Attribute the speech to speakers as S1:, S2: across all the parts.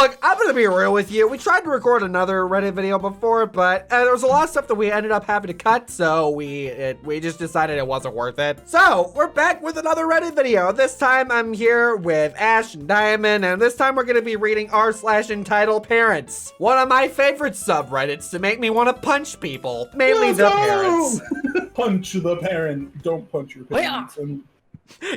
S1: Look, I'm gonna be real with you. We tried to record another Reddit video before, but there was a lot of stuff that we ended up having to cut, so we just decided it wasn't worth it. So we're back with another Reddit video. This time I'm here with Ash and Diamond, and this time we're gonna be reading r/EntitledParents, one of my favorite subreddits to make me want to punch people, mainly the parents.
S2: Punch the parent. Don't punch your parents.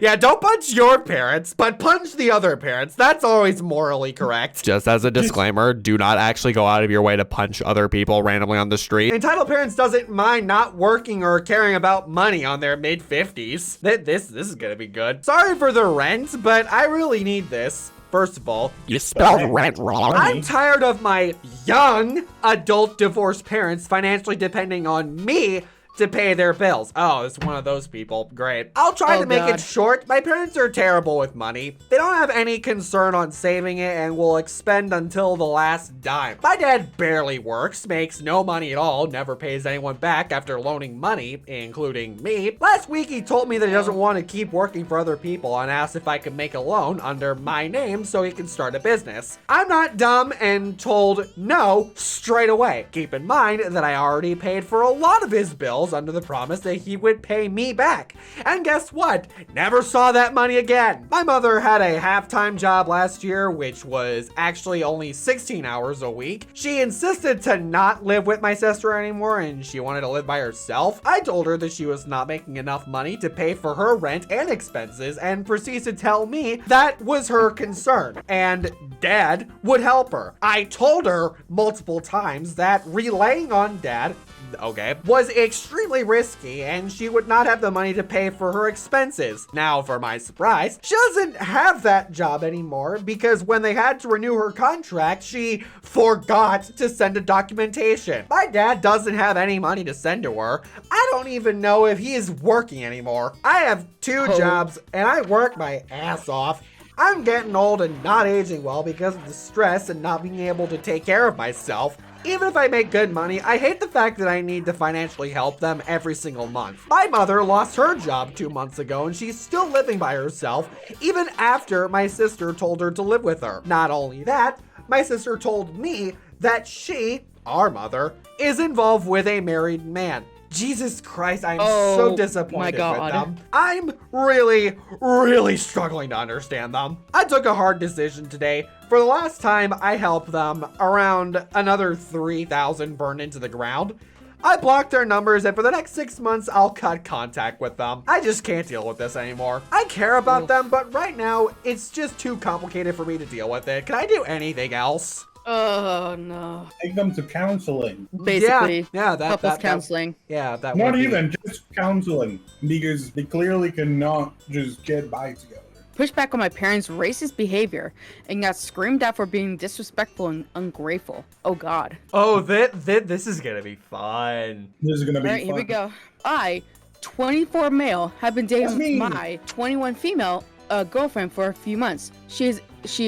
S1: Yeah, don't punch your parents, but punch the other parents. That's always morally correct. Just as a disclaimer, do not actually go out of your way to punch other people randomly on the street. Entitled Parents doesn't mind not working or caring about money on their mid-50s. This is gonna be good. Sorry for the rent, but I really need this. First of all, you spelled rent wrong. I'm tired of my young adult divorced parents financially depending on me to pay their bills. Oh, it's one of those people. Great. I'll try to make it short. My parents are terrible with money. They don't have any concern on saving it and will expend until the last dime. My dad barely works, makes no money at all, never pays anyone back after loaning money, including me. Last week, he told me that he doesn't want to keep working for other people and asked if I could make a loan under my name so he can start a business. I'm not dumb and told no straight away. Keep in mind that I already paid for a lot of his bills under the promise that he would pay me back. And guess what? Never saw that money again. My mother had a half-time job last year, which was actually only 16 hours a week. She insisted to not live with my sister anymore and she wanted to live by herself. I told her that she was not making enough money to pay for her rent and expenses and proceeds to tell me that was her concern and Dad would help her. I told her multiple times that relying on Dad was extremely risky and she would not have the money to pay for her expenses. Now, for my surprise, she doesn't have that job anymore because when they had to renew her contract, she forgot to send a documentation. My dad doesn't have any money to send to her. I don't even know if he is working anymore. I have two jobs and I work my ass off. I'm getting old and not aging well because of the stress and not being able to take care of myself. Even if I make good money, I hate the fact that I need to financially help them every single month. My mother lost her job 2 months ago and she's still living by herself, even after my sister told her to live with her. Not only that, my sister told me that she, our mother, is involved with a married man. Jesus Christ, I'm so disappointed with them. I'm really struggling to understand them. I took a hard decision today. For the last time I helped them, around another 3,000 burned into the ground. I blocked their numbers and for the next 6 months, I'll cut contact with them. I just can't deal with this anymore. I care about them, but right now, it's just too complicated for me to deal with it. Can I do anything else?
S3: Oh no!
S2: Take them to counseling.
S3: Basically,
S1: couples
S3: counseling.
S1: That
S2: not
S1: would
S2: even just counseling because they clearly cannot just get by together.
S3: Push back on my parents' racist behavior and got screamed at for being disrespectful and ungrateful. Oh God.
S1: Oh, this is gonna be fun.
S2: This is gonna be fun.
S3: Here we go. I, 24 male, have been dating my 21 female girlfriend for a few months. She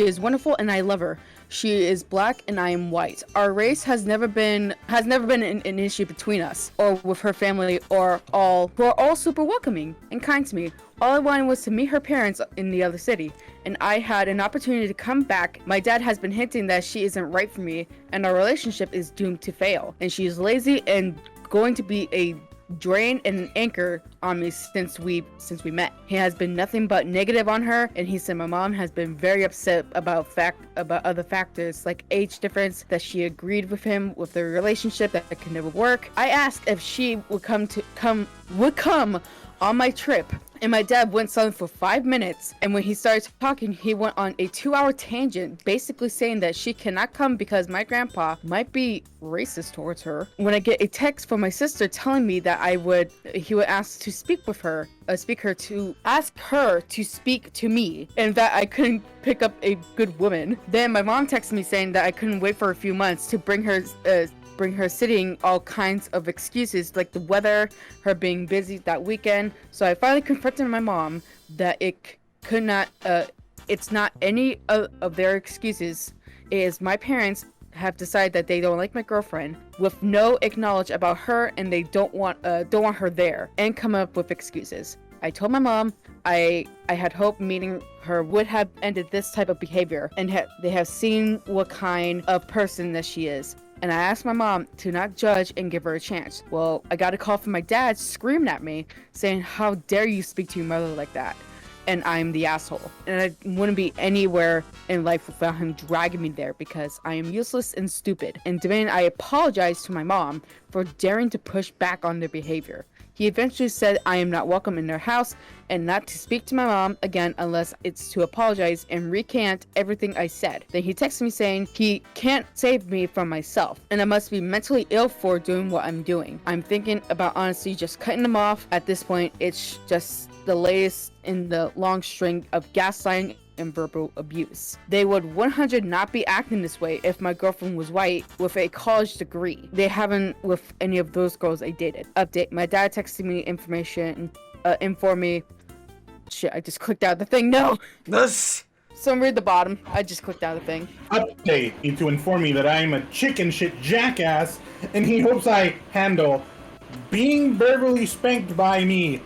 S3: is wonderful and I love her. She is black and I am white. Our race has never been an issue between us or with her family who are all super welcoming and kind to me. All I wanted was to meet her parents in the other city, and I had an opportunity to come back. My dad has been hinting that she isn't right for me, and our relationship is doomed to fail. And she is lazy and going to be a drain and an anchor on me since we met. He has been nothing but negative on her, and he said my mom has been very upset about other factors like age difference, that she agreed with him with the relationship that it could never work. I asked if she would come on my trip, and my dad went silent for 5 minutes, and when he started talking, he went on a 2-hour tangent, basically saying that she cannot come because my grandpa might be racist towards her. When I get a text from my sister telling me that he would ask to speak with her, ask her to speak to me, and that I couldn't pick up a good woman. Then my mom texted me saying that I couldn't wait for a few months to bring her sitting all kinds of excuses like the weather, her being busy that weekend. So I finally confronted my mom that it's not any of their excuses. It is my parents have decided that they don't like my girlfriend with no acknowledge about her and they don't want her there and come up with excuses. I told my mom I had hoped meeting her would have ended this type of behavior, and they have seen what kind of person that she is. And I asked my mom to not judge and give her a chance. Well, I got a call from my dad screaming at me, saying, "How dare you speak to your mother like that?" And I'm the asshole. And I wouldn't be anywhere in life without him dragging me there because I am useless and stupid. And demanding I apologize to my mom for daring to push back on their behavior. He eventually said I am not welcome in their house and not to speak to my mom again unless it's to apologize and recant everything I said. Then he texted me saying he can't save me from myself and I must be mentally ill for doing what I'm doing. I'm thinking about honestly just cutting them off. At this point, it's just the latest in the long string of gaslighting and verbal abuse. They would 100 not be acting this way if my girlfriend was white with a college degree. They haven't with any of those girls I dated. Update, my dad texted me information, inform me. Shit, I just clicked out the thing, no!
S1: This.
S3: So read the bottom, I just clicked out the thing.
S2: Update to inform me that I am a chicken shit jackass, and he hopes I handle being verbally spanked by me,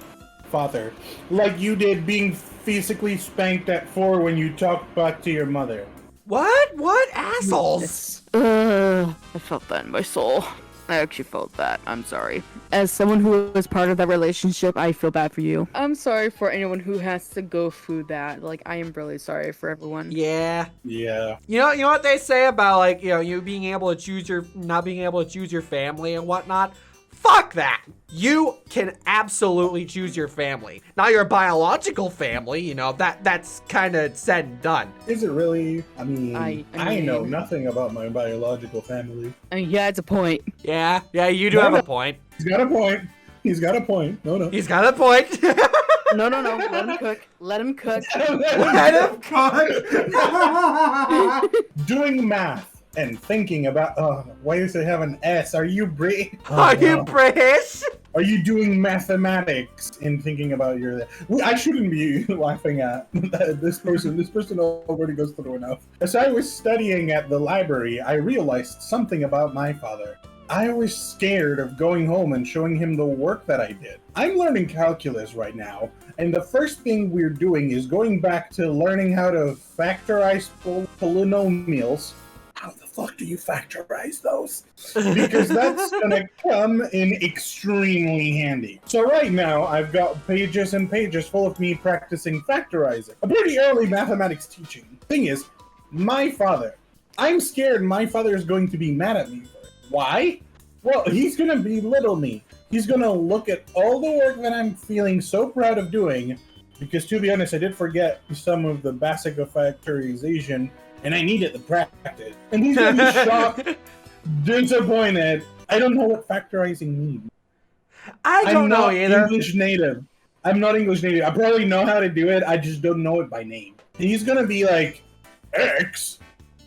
S2: father, like you did being physically spanked at 4 when you talked back to your mother.
S1: What? What assholes?
S3: I felt that in my soul. I actually felt that. I'm sorry. As someone who was part of that relationship, I feel bad for you. I'm sorry for anyone who has to go through that. Like, I am really sorry for everyone.
S1: Yeah.
S2: Yeah.
S1: You know what they say about, like, you being able to choose not being able to choose your family and whatnot? Fuck that! You can absolutely choose your family. Not your biological family, that's kind of said and done.
S2: Is it really? I mean,
S3: I
S2: know nothing about my biological family.
S3: I mean, yeah, it's a point.
S1: Yeah, you do have a point.
S2: He's got a point. He's got a point. No.
S1: He's got a point.
S3: No. Let him cook. Let him cook.
S1: Let him cook.
S2: Doing math and thinking about, why does it have an S? Are you British?
S1: Are you British?
S2: Are you doing mathematics and thinking about I shouldn't be laughing at this person. This person already goes through enough. As I was studying at the library, I realized something about my father. I was scared of going home and showing him the work that I did. I'm learning calculus right now, and the first thing we're doing is going back to learning how to factorize polynomials. How the fuck do you factorize those? Because that's gonna come in extremely handy. So right now, I've got pages and pages full of me practicing factorizing. A pretty early mathematics teaching. Thing is, my father, I'm scared my father is going to be mad at me for it. Why? Well, he's gonna belittle me. He's gonna look at all the work that I'm feeling so proud of doing, because to be honest, I did forget some of the basic of factorization, and I needed the practice. And he's gonna be shocked, disappointed. I don't know what factorizing means.
S1: I don't know either.
S2: English native. I'm not English native. I probably know how to do it. I just don't know it by name. He's gonna be like, X,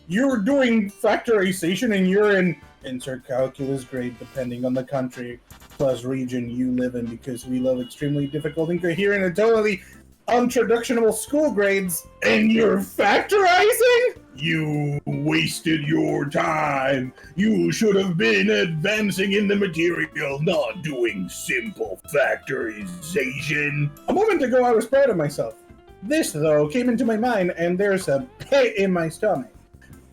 S2: you're doing factorization and you're in insert calculus grade depending on the country plus region you live in, because we love extremely difficult and coherent and totally untraductionable school grades, and you're factorizing? You wasted your time. You should have been advancing in the material, not doing simple factorization. A moment ago, I was proud of myself. This, though, came into my mind, and there's a pit in my stomach.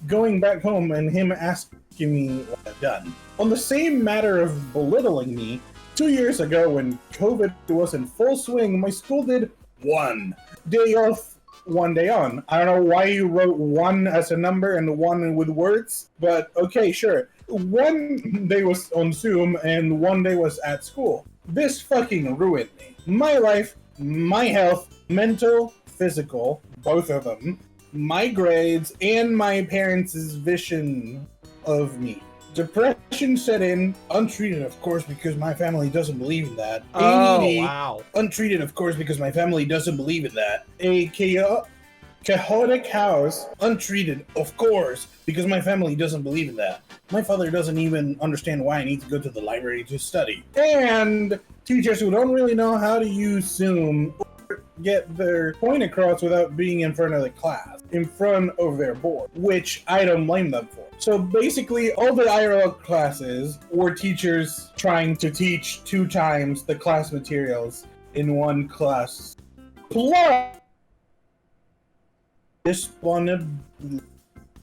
S2: Going back home and him asking me what I've done. On the same matter of belittling me, 2 years ago when COVID was in full swing, my school did 1 day off, 1 day on. I don't know why you wrote 1 as a number and 1 with words, but okay, sure. 1 day was on Zoom and 1 day was at school. This fucking ruined me. My life, my health, mental, physical, both of them, my grades, and my parents' vision of me. Depression set in, untreated, of course, because my family doesn't believe in that. ADD,
S1: wow.
S2: Untreated, of course, because my family doesn't believe in that. A chaotic house, untreated, of course, because my family doesn't believe in that. My father doesn't even understand why I need to go to the library to study. And teachers who don't really know how to use Zoom or get their point across without being in front of the class, in front of their board, which I don't blame them for. So basically, all the IRL classes were teachers trying to teach 2 times the class materials in one class plus disponible.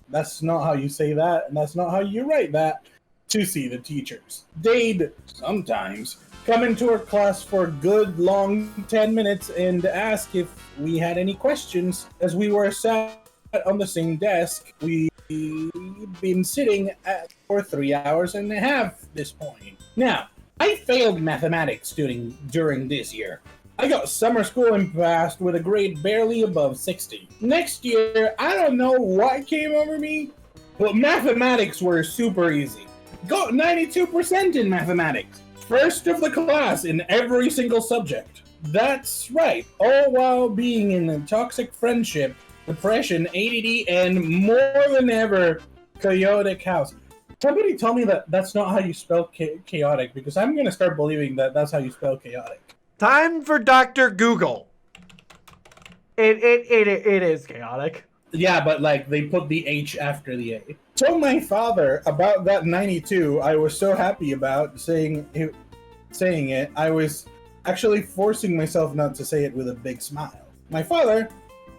S2: That's not how you say that, and that's not how you write that. To see the teachers. They'd sometimes come into our class for a good long 10 minutes and ask if we had any questions. As we were sat on the same desk, we'd been sitting for 3 hours and a half at this point. Now, I failed mathematics during this year. I got summer school and passed with a grade barely above 60. Next year, I don't know what came over me, but mathematics were super easy. Got 92% in mathematics. First of the class in every single subject. That's right, all while being in a toxic friendship, depression, ADD, and more than ever, chaotic house. Somebody tell me that that's not how you spell chaotic, because I'm going to start believing that that's how you spell chaotic.
S1: Time for Dr. Google. It is chaotic.
S2: Yeah, but like they put the H after the A. Told my father about that 92. I was so happy about saying it. I was actually forcing myself not to say it with a big smile. My father,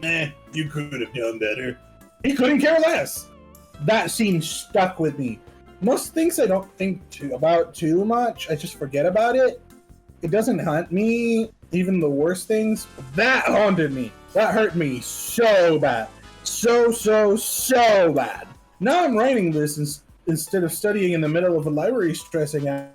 S2: you could have done better. He couldn't care less. That scene stuck with me. Most things I don't think about too much. I just forget about it. It doesn't haunt me, even the worst things. That haunted me. That hurt me so bad. So bad. Now I'm writing this instead of studying in the middle of a library stressing out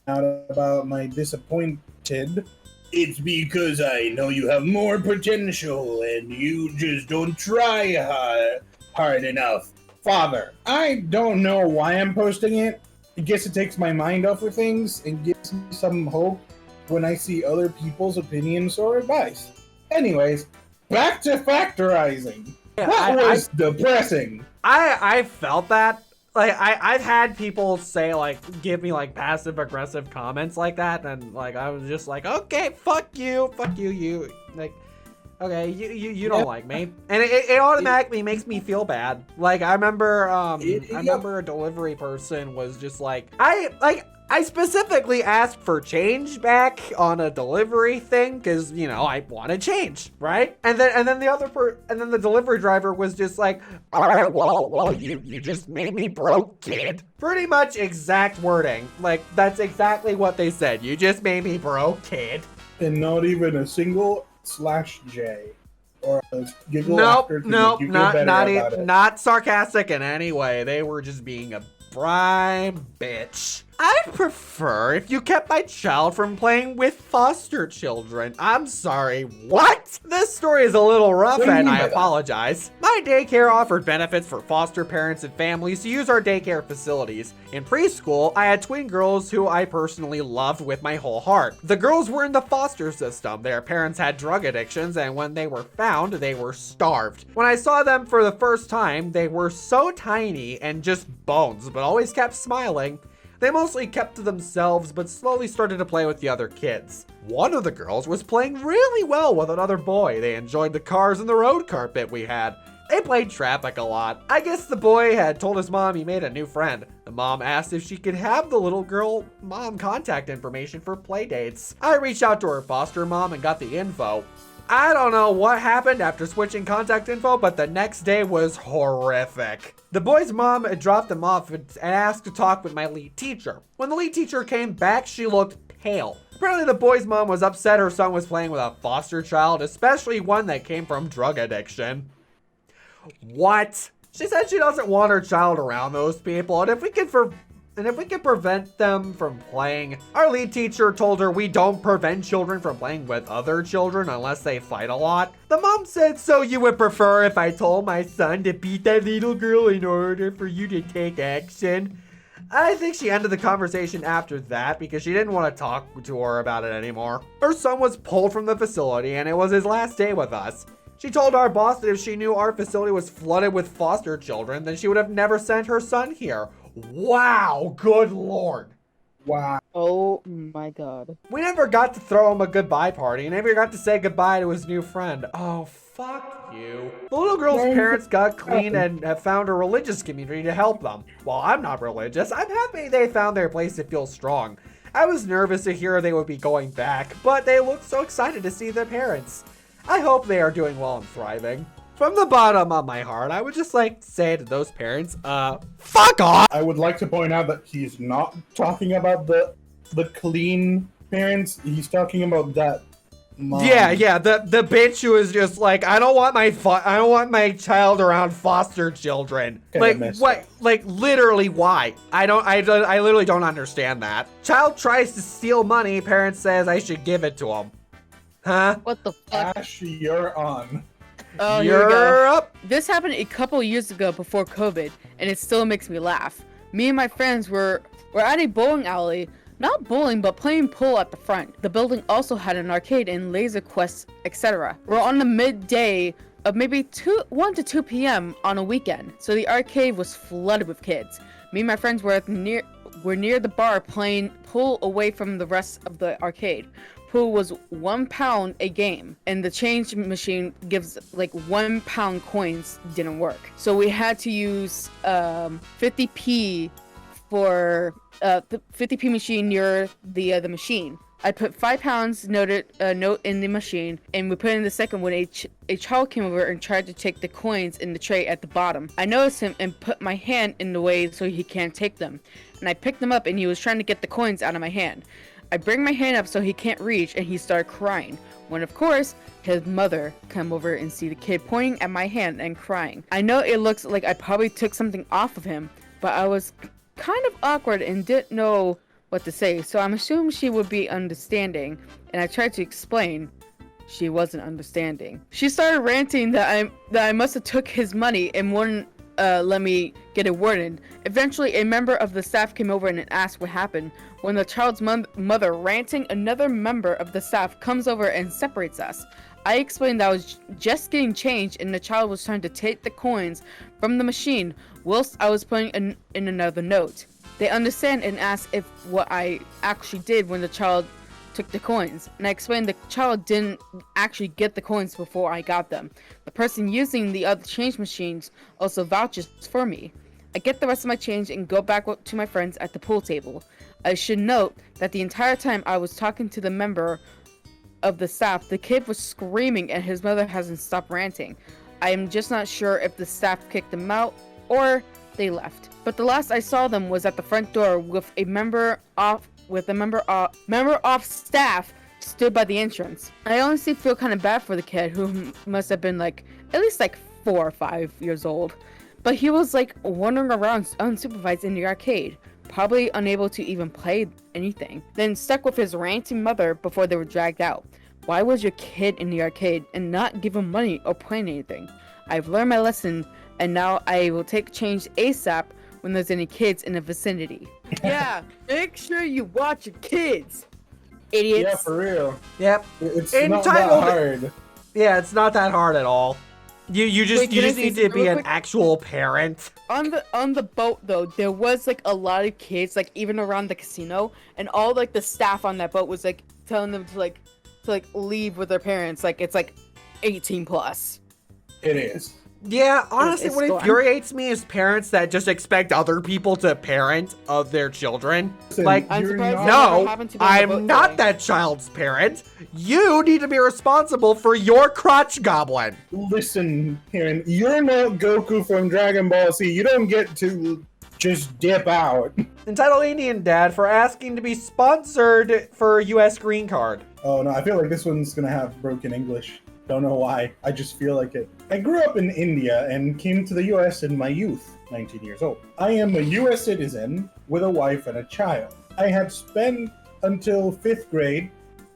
S2: about my disappointed. It's because I know you have more potential and you just don't try hard enough. Father, I don't know why I'm posting it. I guess it takes my mind off of things and gives me some hope when I see other people's opinions or advice. Anyways, back to factorizing.
S1: Yeah,
S2: that was depressing.
S1: I felt that. Like, I've had people say, like, give me, like, passive-aggressive comments like that, and, like, I was just like, okay, fuck you, you, like, okay, you don't like me. And it automatically makes me feel bad. Like, I remember, a delivery person was just like, I specifically asked for change back on a delivery thing because, you know, I wanted change, right? And then the delivery driver was just like, well, you just made me broke, kid. Pretty much exact wording. Like, that's exactly what they said. You just made me broke, kid.
S2: And not even a single /J or a giggle
S1: Nope,
S2: after to
S1: nope,
S2: make you feel better about it.
S1: not sarcastic in any way. They were just being a prime bitch. I'd prefer if you kept my child from playing with foster children. I'm sorry, what? This story is a little rough and I apologize. My daycare offered benefits for foster parents and families to use our daycare facilities. In preschool, I had twin girls who I personally loved with my whole heart. The girls were in the foster system. Their parents had drug addictions, and when they were found, they were starved. When I saw them for the first time, they were so tiny and just bones, but always kept smiling. They mostly kept to themselves, but slowly started to play with the other kids. One of the girls was playing really well with another boy. They enjoyed the cars and the road carpet we had. They played traffic a lot. I guess the boy had told his mom he made a new friend. The mom asked if she could have the little girl mom contact information for play dates. I reached out to her foster mom and got the info. I don't know what happened after switching contact info, but the next day was horrific. The boy's mom had dropped them off and asked to talk with my lead teacher. When the lead teacher came back, she looked pale. Apparently the boy's mom was upset her son was playing with a foster child, especially one that came from drug addiction. What? She said she doesn't want her child around those people, and if we could prevent them from playing. Our lead teacher told her we don't prevent children from playing with other children unless they fight a lot. The mom said, so you would prefer if I told my son to beat that little girl in order for you to take action? I think she ended the conversation after that because she didn't want to talk to her about it anymore. Her son was pulled from the facility and it was his last day with us. She told our boss that if she knew our facility was flooded with foster children, then she would have never sent her son here. Wow, good lord.
S2: Wow.
S3: Oh my god.
S1: We never got to throw him a goodbye party, and never got to say goodbye to his new friend. Oh, fuck you. The little girl's parents got clean and have found a religious community to help them. While I'm not religious, I'm happy they found their place to feel strong. I was nervous to hear they would be going back, but they looked so excited to see their parents. I hope they are doing well and thriving. From the bottom of my heart, I would just like to say to those parents, fuck off!
S2: I would like to point out that he's not talking about the clean parents. He's talking about that mom.
S1: Yeah, the bitch who is just like, I don't want my child around foster children. Like, what? Like, literally, why? I literally don't understand that. Child tries to steal money, parent says I should give it to him. Huh?
S3: What the fuck?
S2: Ash, you're on.
S3: Oh, here we go.
S1: You're up.
S3: This happened a couple years ago before COVID, and it still makes me laugh. Me and my friends were at a bowling alley, not bowling, but playing pool at the front. The building also had an arcade and laser quests, etc. We're on the midday of maybe 1 to 2 p.m. on a weekend, so the arcade was flooded with kids. Me and my friends were near the bar playing pool away from the rest of the arcade. Pool was £1 a game, and the change machine gives like £1 coins didn't work. So we had to use 50p for the 50p machine near the machine. I put £5 note in the machine, and we put in the second when a child came over and tried to take the coins in the tray at the bottom. I noticed him and put my hand in the way so he can't take them. And I picked them up, and he was trying to get the coins out of my hand. I bring my hand up so he can't reach, and he started crying. When of course, his mother come over and see the kid pointing at my hand and crying. I know it looks like I probably took something off of him, but I was kind of awkward and didn't know what to say, so I'm assuming she would be understanding, and I tried to explain. She wasn't understanding. She started ranting that I must have took his money and wouldn't let me get a word in. Eventually, a member of the staff came over and asked what happened. When the child's mother ranting, another member of the staff comes over and separates us. I explained that I was just getting changed and the child was trying to take the coins from the machine whilst I was putting in another note. They understand and ask if what I actually did when the child took the coins, and I explained the child didn't actually get the coins before I got them. The person using the other change machines also vouches for me. I get the rest of my change and go back to my friends at the pool table. I should note that the entire time I was talking to the member of the staff, the kid was screaming and his mother hasn't stopped ranting. I am just not sure if the staff kicked them out or they left. But the last I saw them was at the front door with a member of staff stood by the entrance. I honestly feel kind of bad for the kid who must have been like at least like 4 or 5 years old. But he was like wandering around unsupervised in the arcade, probably unable to even play anything. Then stuck with his ranting mother before they were dragged out. Why was your kid in the arcade and not give him money or play anything? I've learned my lesson, and now I will take change ASAP when there's any kids in the vicinity. Yeah, make sure you watch your kids, idiots.
S2: Yeah, for real.
S1: Yep.
S2: It's not that hard.
S1: Yeah, it's not that hard at all. You just need to be an actual parent.
S3: On the boat though, there was like a lot of kids, like even around the casino, and all like the staff on that boat was like telling them to leave with their parents. Like it's like 18 plus.
S2: It is.
S1: Yeah, honestly, what infuriates me is parents that just expect other people to parent of their children.
S2: Listen,
S1: like, no, I'm not that child's parent. You need to be responsible for your crotch goblin.
S2: Listen, Karen, you're not Goku from Dragon Ball Z. You don't get to just dip out.
S1: Entitled Indian Dad for asking to be sponsored for a U.S. green card.
S2: Oh no, I feel like this one's gonna have broken English. Don't know why. I just feel like it. I grew up in India and came to the US in my youth, 19 years old. I am a US citizen with a wife and a child. I had spent until 5th grade,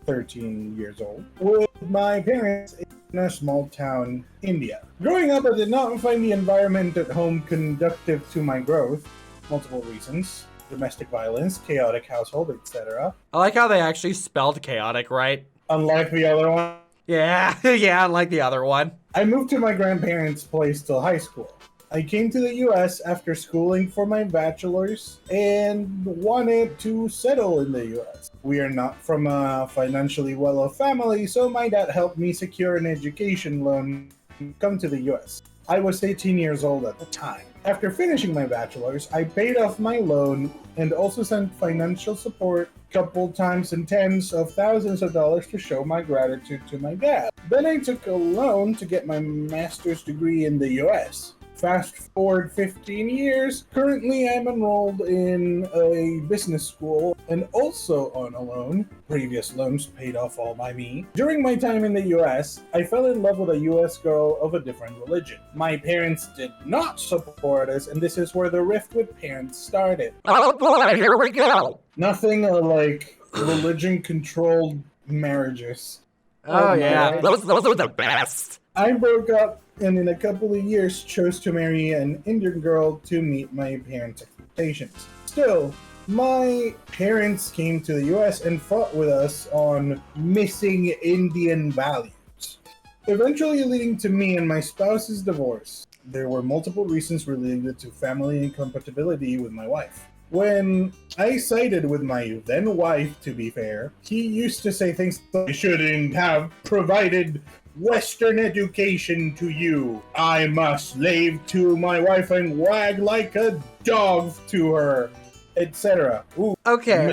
S2: 13 years old, with my parents in a small town, India. Growing up, I did not find the environment at home conducive to my growth. Multiple reasons. Domestic violence, chaotic household, etc.
S1: I like how they actually spelled chaotic, right?
S2: Unlike the other one.
S1: Yeah, yeah, unlike the other one.
S2: I moved to my grandparents' place till high school. I came to the US after schooling for my bachelor's and wanted to settle in the US. We are not from a financially well-off family, so my dad helped me secure an education loan to come to the US. I was 18 years old at the time. After finishing my bachelor's, I paid off my loan and also sent financial support a couple times and tens of thousands of dollars to show my gratitude to my dad. Then I took a loan to get my master's degree in the US. Fast forward 15 years, currently I'm enrolled in a business school and also on a loan. Previous loans paid off all by me. During my time in the US, I fell in love with a US girl of a different religion. My parents did not support us, and this is where the rift with parents started.
S1: Oh boy, here we go.
S2: Nothing like religion-controlled marriages.
S1: Oh yeah, those are the best.
S2: I broke up and in a couple of years chose to marry an Indian girl to meet my parents' expectations. Still, my parents came to the US and fought with us on missing Indian values, eventually leading to me and my spouse's divorce. There were multiple reasons related to family incompatibility with my wife. When I sided with my then wife, to be fair, he used to say things like, I shouldn't have provided Western education to you. I must slave to my wife and wag like a dog to her, etc.
S1: Okay.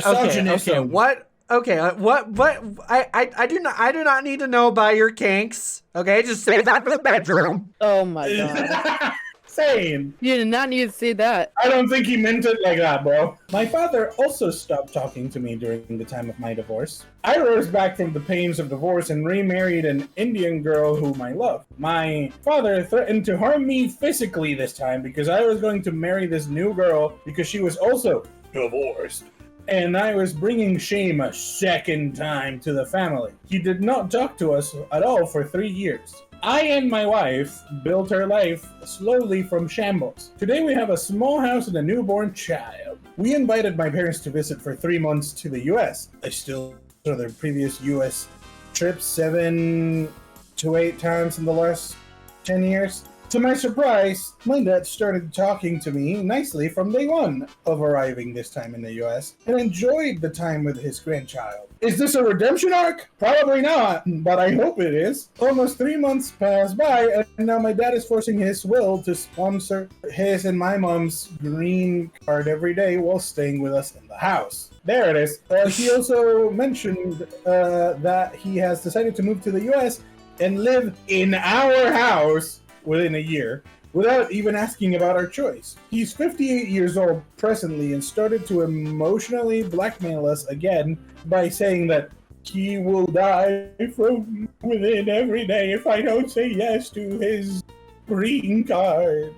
S1: What? Okay, I do not need to know about your kinks. Okay, just say that for the bedroom.
S3: Oh my god.
S2: Same.
S3: You did not need to say that.
S2: I don't think he meant it like that, bro. My father also stopped talking to me during the time of my divorce. I rose back from the pains of divorce and remarried an Indian girl whom I loved. My father threatened to harm me physically this time because I was going to marry this new girl because she was also divorced. And I was bringing shame a second time to the family. He did not talk to us at all for 3 years. I and my wife built our life slowly from shambles. Today we have a small house and a newborn child. We invited my parents to visit for 3 months to the US. I still saw their previous US trips 7 to 8 times in the last 10 years. To my surprise, my dad started talking to me nicely from day one of arriving this time in the US and enjoyed the time with his grandchild. Is this a redemption arc? Probably not, but I hope it is. Almost 3 months passed by, and now my dad is forcing his will to sponsor his and my mom's green card every day while staying with us in the house. There it is. He also mentioned that he has decided to move to the US and live in our house within a year, without even asking about our choice. He's 58 years old presently and started to emotionally blackmail us again by saying that he will die from within every day if I don't say yes to his green card.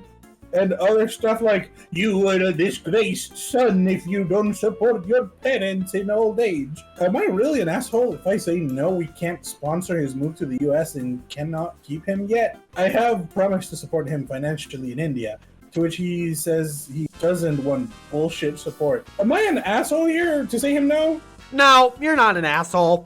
S2: And other stuff like, you are a disgraced son if you don't support your parents in old age. Am I really an asshole if I say no, we can't sponsor his move to the US and cannot keep him yet? I have promised to support him financially in India, to which he says he doesn't want bullshit support. Am I an asshole here to say him no?
S1: No, you're not an asshole.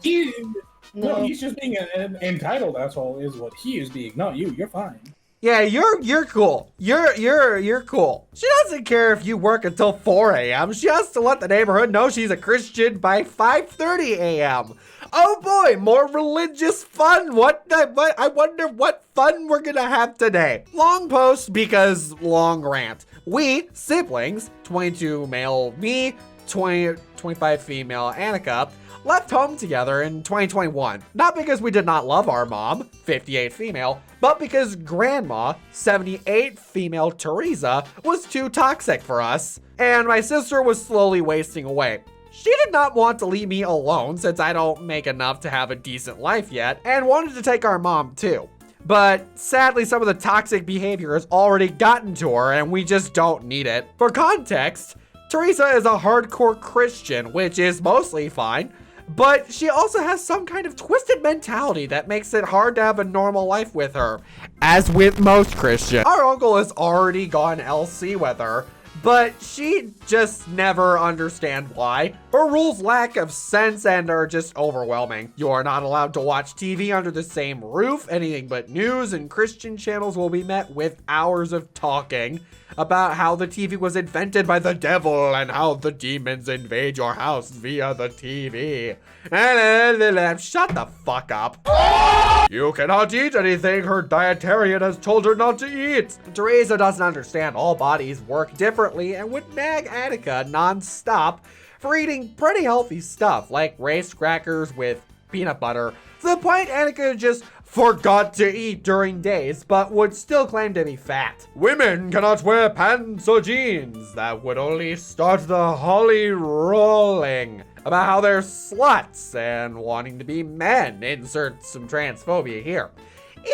S2: No, he's just being an entitled asshole is what he is being, not you. You're fine.
S1: Yeah, you're cool. You're cool. She doesn't care if you work until 4 a.m. She has to let the neighborhood know she's a Christian by 5:30 a.m. Oh boy, more religious fun. I wonder what fun we're gonna have today. Long post because long rant. We, siblings, 22 male me, 25 female Annika, left home together in 2021. Not because we did not love our mom, 58 female, but because grandma, 78 female Teresa, was too toxic for us, and my sister was slowly wasting away. She did not want to leave me alone since I don't make enough to have a decent life yet, and wanted to take our mom too. But sadly, some of the toxic behavior has already gotten to her and we just don't need it. For context, Teresa is a hardcore Christian, which is mostly fine, but she also has some kind of twisted mentality that makes it hard to have a normal life with her. As with most Christians, our uncle has already gone LC with her, but she just never understands why. Her rules lack of sense and are just overwhelming. You are not allowed to watch TV under the same roof. Anything but news and Christian channels will be met with hours of talking. about how the TV was invented by the devil and how the demons invade your house via the TV. Shut the fuck up. You cannot eat anything her dietarian has told her not to eat. Teresa doesn't understand all bodies work differently and would nag Annika non-stop for eating pretty healthy stuff like rice crackers with peanut butter, to the point Annika just forgot to eat during days, but would still claim to be fat. Women cannot wear pants or jeans. That would only start the holly rolling about how they're sluts and wanting to be men. Insert some transphobia here.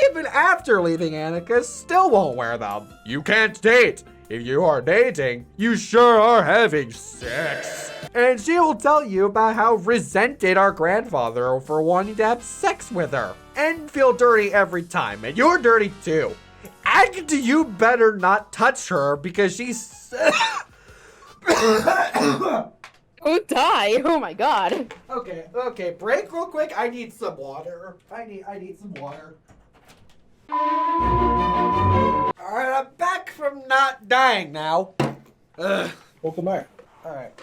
S1: Even after leaving, Annika still won't wear them. You can't date. If you are dating, you sure are having sex. And she will tell you about how resented our grandfather for wanting to have sex with her and feel dirty every time. And you're dirty too. And you better not touch her because she's...
S3: Oh, die. Oh my god.
S1: Okay, break real quick. I need some water. I need some water. Alright, I'm back from not dying now.
S2: Welcome back.
S1: Alright,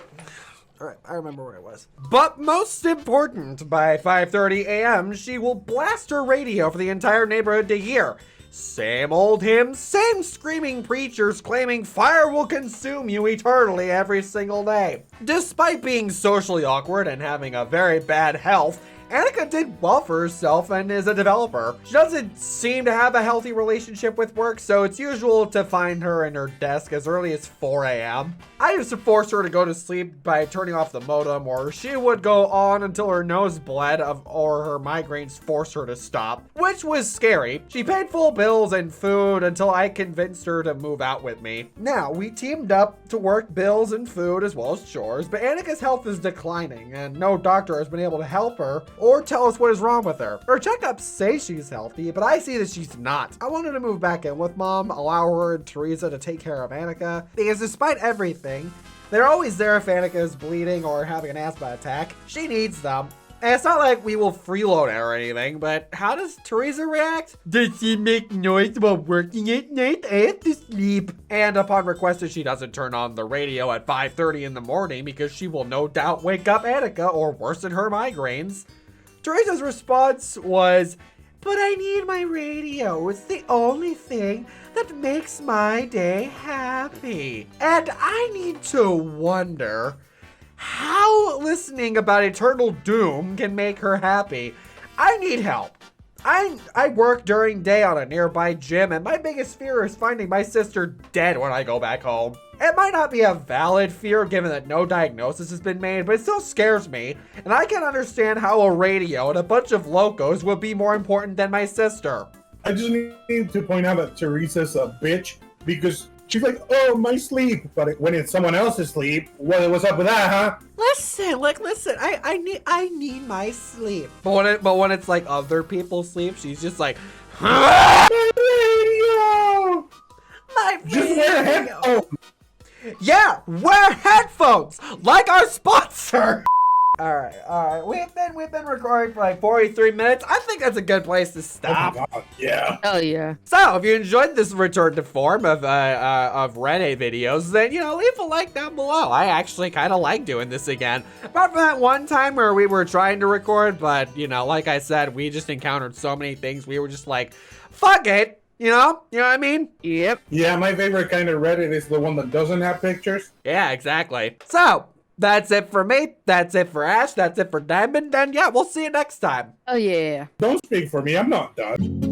S1: I remember where I was. But most important, by 5:30 a.m., she will blast her radio for the entire neighborhood to hear. Same old hymns, same screaming preachers claiming fire will consume you eternally every single day. Despite being socially awkward and having a very bad health, Annika did well for herself and is a developer. She doesn't seem to have a healthy relationship with work, so it's usual to find her in her desk as early as 4 a.m. I used to force her to go to sleep by turning off the modem, or she would go on until her nose bled or her migraines forced her to stop, which was scary. She paid full bills and food until I convinced her to move out with me. Now, we teamed up to work bills and food as well as chores, but Annika's health is declining and no doctor has been able to help her or tell us what is wrong with her. Her checkups say she's healthy, but I see that she's not. I wanted to move back in with Mom, allow her and Teresa to take care of Annika, because despite everything, they're always there if Annika is bleeding or having an asthma attack. She needs them. And it's not like we will freeload her or anything, but how does Teresa react? Does she make noise while working at night? I have to sleep. And upon request, she doesn't turn on the radio at 5:30 in the morning because she will no doubt wake up Annika or worsen her migraines. Teresa's response was, "But I need my radio. It's the only thing that makes my day happy." And I need to wonder how listening about eternal doom can make her happy. I need help. I work during day on a nearby gym, and my biggest fear is finding my sister dead when I go back home. It might not be a valid fear given that no diagnosis has been made, but it still scares me, and I can understand how a radio and a bunch of locos would be more important than my sister.
S2: I just need to point out that Teresa's a bitch because she's like, oh, my sleep. But when it's someone else's sleep, what's up with that, huh?
S1: Listen, I need my sleep. But when it's like other people's sleep, she's just like,
S2: my radio!
S1: My radio!
S2: Just wear headphones!
S1: Yeah, wear headphones, like our sponsor. All right. We've been recording for like 43 minutes. I think that's a good place to stop.
S2: Oh my God, yeah.
S3: Oh yeah.
S1: So, if you enjoyed this return to form of Reddit videos, then leave a like down below. I actually kind of like doing this again. Apart from that one time where we were trying to record, but like I said, we just encountered so many things. We were just like, fuck it. You know what I mean?
S3: Yep.
S2: Yeah, my favorite kind of Reddit is the one that doesn't have pictures.
S1: Yeah, exactly. So, that's it for me. That's it for Ash. That's it for Diamond. And yeah, we'll see you next time.
S3: Oh yeah.
S2: Don't speak for me. I'm not done.